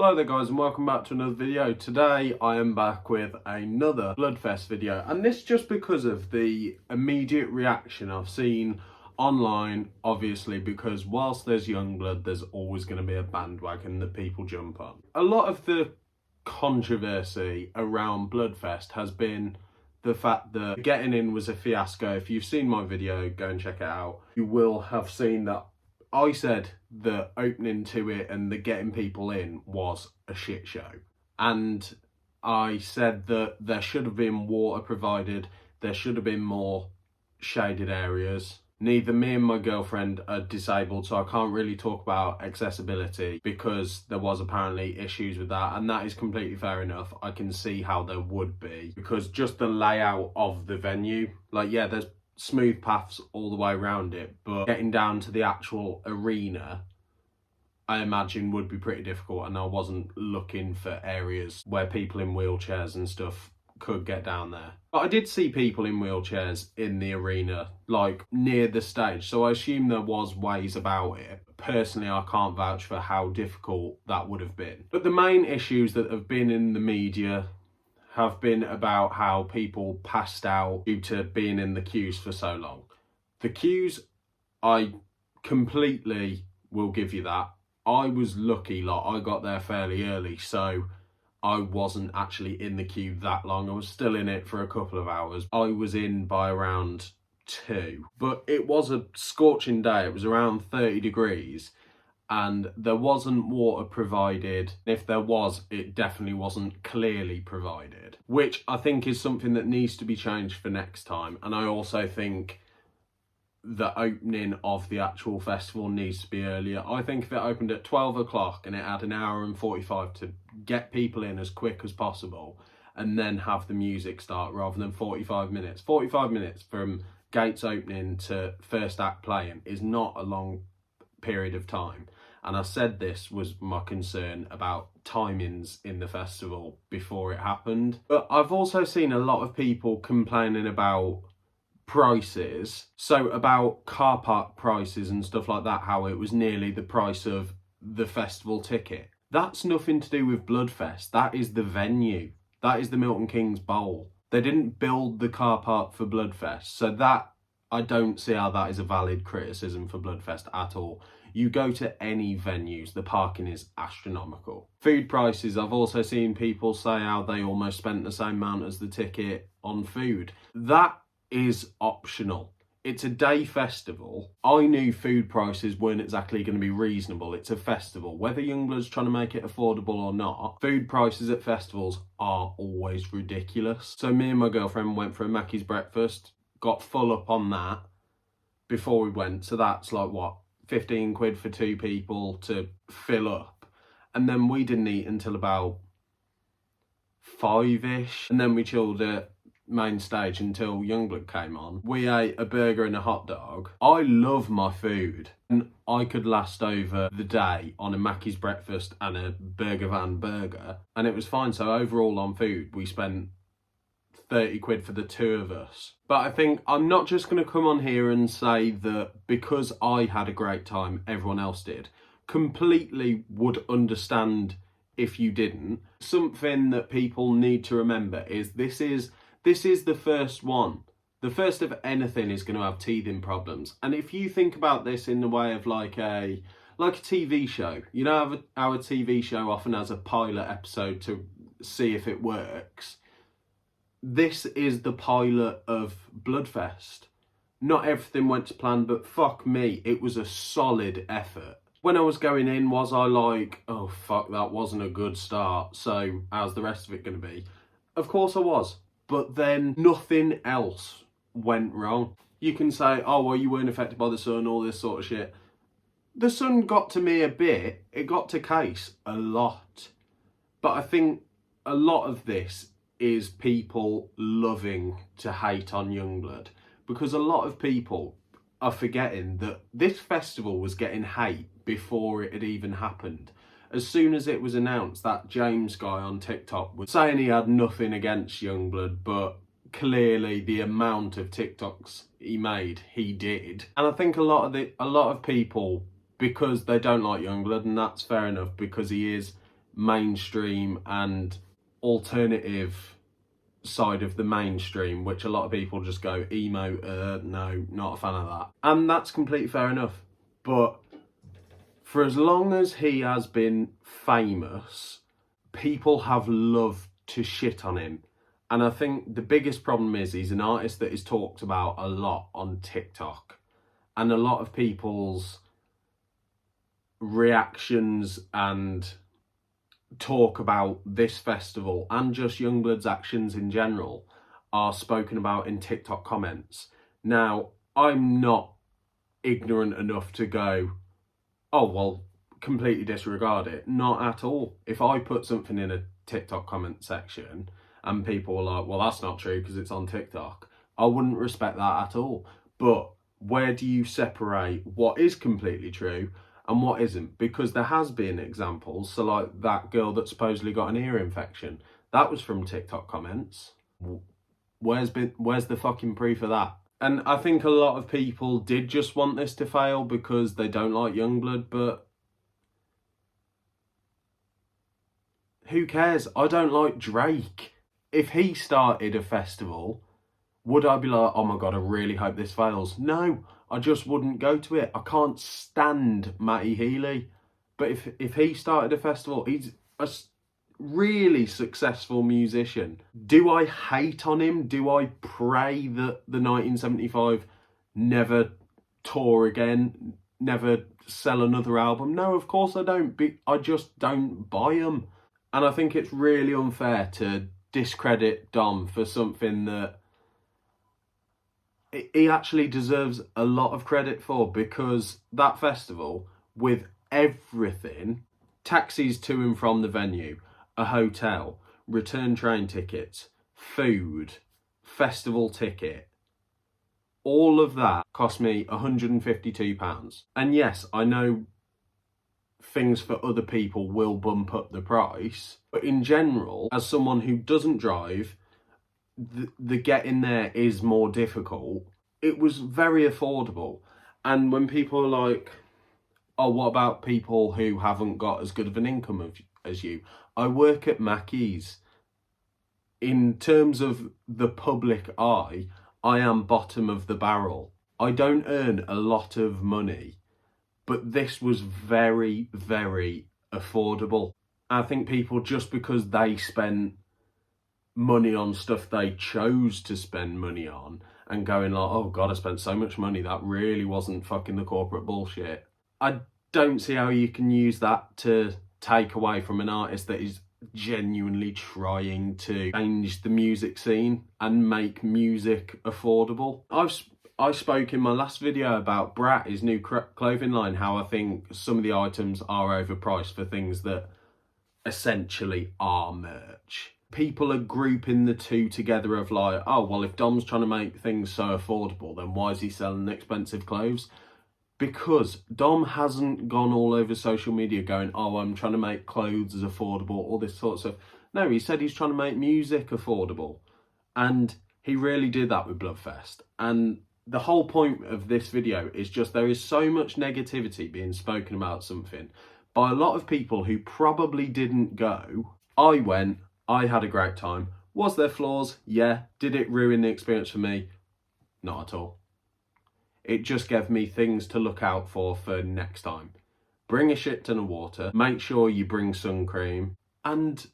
Hello there guys and welcome back to another video. Today I am back with another Bludfest video, and this just because of the immediate reaction I've seen online, obviously, because whilst there's Yungblud, there's always going to be a bandwagon that people jump on. A lot of the controversy around Bludfest has been the fact that getting in was a fiasco. If you've seen my video, go and check it out. You will have seen that I said the opening to it and the getting people in was a shit show. And I said that there should have been water provided, there should have been more shaded areas. Neither me and my girlfriend are disabled, so I can't really talk about accessibility because there was apparently issues with that, and that is completely fair enough. I can see how there would be, because just the layout of the venue, like, yeah, there's smooth paths all the way around it, but getting down to the actual arena, I imagine, would be pretty difficult, and I wasn't looking for areas where people in wheelchairs and stuff could get down there. But I did see people in wheelchairs in the arena, like near the stage, so I assume there was ways about it. Personally, I can't vouch for how difficult that would have been. But the main issues that have been in the media have been about how people passed out due to being in the queues for so long. The queues, I completely will give you that. I was lucky, like I got there fairly early, so I wasn't actually in the queue that long. I was still in it for a couple of hours. I was in by around 2, but it was a scorching day. It was around 30 degrees. And there wasn't water provided. If there was, it definitely wasn't clearly provided, which I think is something that needs to be changed for next time. And I also think the opening of the actual festival needs to be earlier. I think if it opened at 12 o'clock and it had an hour and 45 to get people in as quick as possible, and then have the music start rather than 45 minutes. 45 minutes from gates opening to first act playing is not a long period of time. And I said this was my concern about timings in the festival before it happened. But I've also seen a lot of people complaining about prices, so about car park prices and stuff like that, how it was nearly the price of the festival ticket. That's nothing to do with Bludfest. That is the venue. That is the Milton Keynes Bowl. They didn't build the car park for Bludfest, so that, I don't see how that is a valid criticism for Bludfest at all. You go to any venues, the parking is astronomical. Food prices, I've also seen people say how they almost spent the same amount as the ticket on food. That is optional. It's a day festival. I knew food prices weren't exactly going to be reasonable. It's a festival. Whether Yungblud's trying to make it affordable or not, food prices at festivals are always ridiculous. So me and my girlfriend went for a Mackey's breakfast, got full up on that before we went. So that's like, what, 15 quid for 2 people to fill up. And then we didn't eat until about 5-ish. And then we chilled at main stage until Yungblud came on. We ate a burger and a hot dog. I love my food, and I could last over the day on a Mackey's breakfast and a burger van burger, and it was fine. So overall on food, we spent 30 quid for the 2 of us. But I think I'm not just going to come on here and say that because I had a great time, everyone else did. Completely would understand if you didn't. Something that people need to remember is this is the first one. The first of anything is going to have teething problems. And if you think about this in the way of like a TV show, you know how a TV show often has a pilot episode to see if it works. This is the pilot of Bludfest. Not everything went to plan, but fuck me, it was a solid effort. When I was going in, was I like, oh fuck, that wasn't a good start, so how's the rest of it going to be? Of course I was, but then nothing else went wrong. You can say, oh well, you weren't affected by the sun, all this sort of shit. The sun got to me a bit, it got to Case a lot. But I think a lot of this is people loving to hate on Yungblud, because a lot of people are forgetting that this festival was getting hate before it had even happened. As soon as it was announced, that James guy on TikTok was saying he had nothing against Yungblud, but clearly the amount of TikToks he made, he did. And I think a lot of people, because they don't like Yungblud, and that's fair enough, because he is mainstream and alternative side of the mainstream, which a lot of people just go emo, no, not a fan of that. And that's completely fair enough. But for as long as he has been famous, people have loved to shit on him. And I think the biggest problem is he's an artist that is talked about a lot on TikTok. And a lot of people's reactions and talk about this festival and just Yungblud's actions in general are spoken about in TikTok comments. Now, I'm not ignorant enough to go, oh, well, completely disregard it. Not at all. If I put something in a TikTok comment section and people are like, well, that's not true because it's on TikTok, I wouldn't respect that at all. But where do you separate what is completely true and what isn't? Because there has been examples. So like that girl that supposedly got an ear infection, that was from TikTok comments. Where's the fucking proof of that? And I think a lot of people did just want this to fail because they don't like Yungblud, but who cares? I don't like Drake. If he started a festival, would I be like, oh my God, I really hope this fails? No, I just wouldn't go to it. I can't stand Matty Healy. But if he started a festival, he's a really successful musician. Do I hate on him? Do I pray that the 1975 never tour again, never sell another album? No, of course I don't. I just don't buy them. And I think it's really unfair to discredit Dom for something that he actually deserves a lot of credit for, because that festival, with everything, taxis to and from the venue, a hotel, return train tickets, food, festival ticket, all of that cost me £152. And yes, I know things for other people will bump up the price, but in general, as someone who doesn't drive, the getting there is more difficult. It was very affordable. And when people are like, oh, what about people who haven't got as good of an income as you? I work at Mackey's. In terms of the public eye, I am bottom of the barrel. I don't earn a lot of money, but this was very, very affordable. I think people, just because they spent money on stuff they chose to spend money on and going like, oh God, I spent so much money, that really wasn't fucking the corporate bullshit. I don't see how you can use that to take away from an artist that is genuinely trying to change the music scene and make music affordable. I spoke in my last video about Brat, his new clothing line, how I think some of the items are overpriced for things that essentially are merch. People are grouping the two together of like, oh, well, if Dom's trying to make things so affordable, then why is he selling expensive clothes? Because Dom hasn't gone all over social media going, oh, I'm trying to make clothes as affordable, all this sort of stuff. No, he said he's trying to make music affordable. And he really did that with Bludfest. And the whole point of this video is just there is so much negativity being spoken about something by a lot of people who probably didn't go. I went, I had a great time. Was there flaws? Yeah. Did it ruin the experience for me? Not at all. It just gave me things to look out for next time. Bring a shit ton of water. Make sure you bring sun cream. And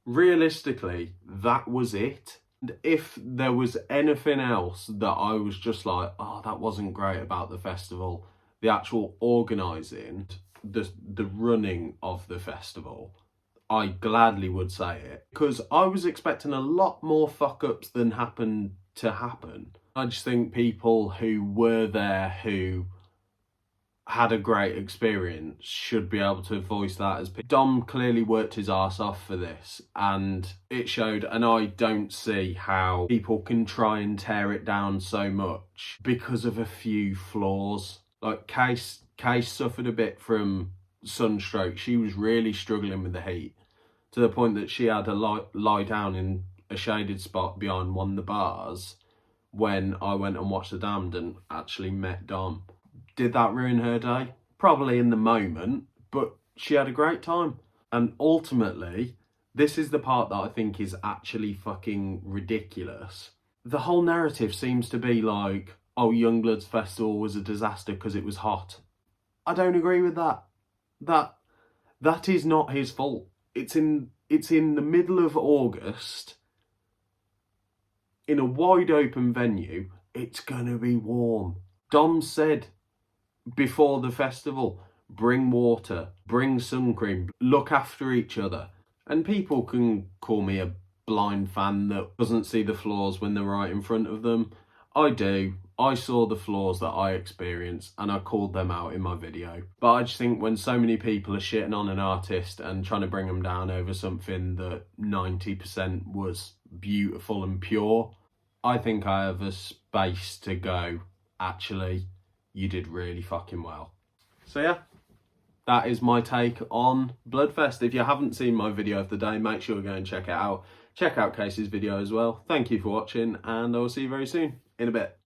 realistically, that was it. And if there was anything else that I was just like, oh, that wasn't great about the festival, the actual organising, the running of the festival, I gladly would say it. Because I was expecting a lot more fuck-ups than happened to happen. I just think people who were there, who had a great experience, should be able to voice that as people. Dom clearly worked his arse off for this, and it showed, and I don't see how people can try and tear it down so much because of a few flaws. Like Case suffered a bit from sunstroke. She was really struggling with the heat, to the point that she had to lie down in a shaded spot behind one of the bars when I went and watched The Damned and actually met Dom. Did that ruin her day? Probably in the moment, but she had a great time. And ultimately, this is the part that I think is actually fucking ridiculous. The whole narrative seems to be like, oh, Youngblood's festival was a disaster because it was hot. I don't agree with that. That is not his fault. It's in the middle of August in a wide open venue. It's gonna be warm. Dom said before the festival, bring water, bring sun cream, look after each other. And people can call me a blind fan that doesn't see the flaws when they're right in front of them. I do. I saw the flaws that I experienced and I called them out in my video. But I just think when so many people are shitting on an artist and trying to bring them down over something that 90% was beautiful and pure, I think I have a space to go, actually, you did really fucking well. So yeah, that is my take on Bludfest. If you haven't seen my video of the day, make sure to go and check it out. Check out Casey's video as well. Thank you for watching, and I will see you very soon. In a bit.